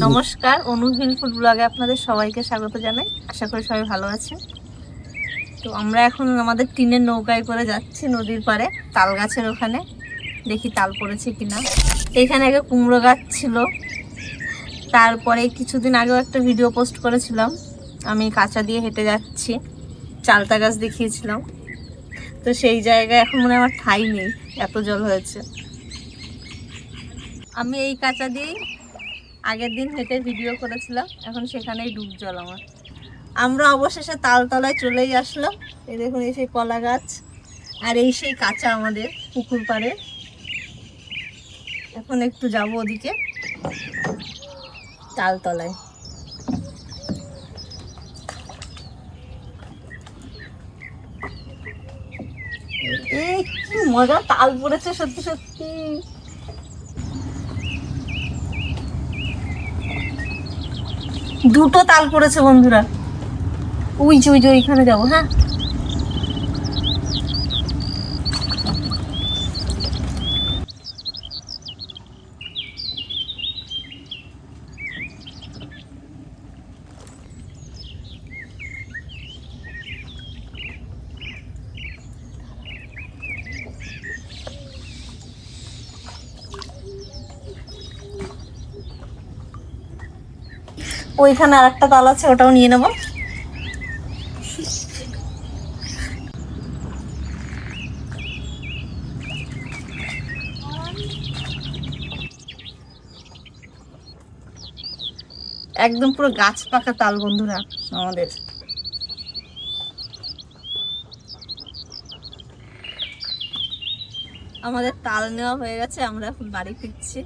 নমস্কার, অনু hill food ব্লগে আপনাদের সবাইকে স্বাগত জানাই। আশা করি সবাই ভালো আছে। তো আমরা এখন আমাদের টিনের নৌকায় করে যাচ্ছি নদীর পাড়ে, তাল গাছের ওখানে। দেখি তাল পড়েছে কিনা। এখানে আগে কুমড়ো গাছ ছিল। তারপরে কিছুদিন আগেও একটা ভিডিও পোস্ট করেছিলাম, আমি কাঁচা দিয়ে হেঁটে যাচ্ছি, চালতা গাছ দেখিয়েছিলাম। তো সেই জায়গায় এখন মনে হয় আমার ঠাঁই নেই, এত জল হয়েছে। আমি এই কাঁচা দিয়েই আগের দিন হেঁটে ভিডিও করেছিলাম, এখন সেখানেই ডুব জল আমার। আমরা অবশেষে তালতলায় চলেই আসলাম। এই দেখুন, এই সেই কলা গাছ আর এই সেই কাঁচা আমাদের পুকুর পাড়ে। এখন একটু যাব ওদিকে তালতলায়। এই কি মজা তাল পড়েছে, সত্যি সত্যি। দুটো তাল পড়েছে বন্ধুরা। ওই যে ওইখানে যাবো। হ্যাঁ, ওইখানে আরেকটা তাল আছে, ওটাও নিয়ে নেবো। একদম পুরো গাছ পাকা তাল বন্ধুরা আমাদের। আমাদের তাল নেওয়া হয়ে গেছে, আমরা এখন বাড়ি ফিরছি।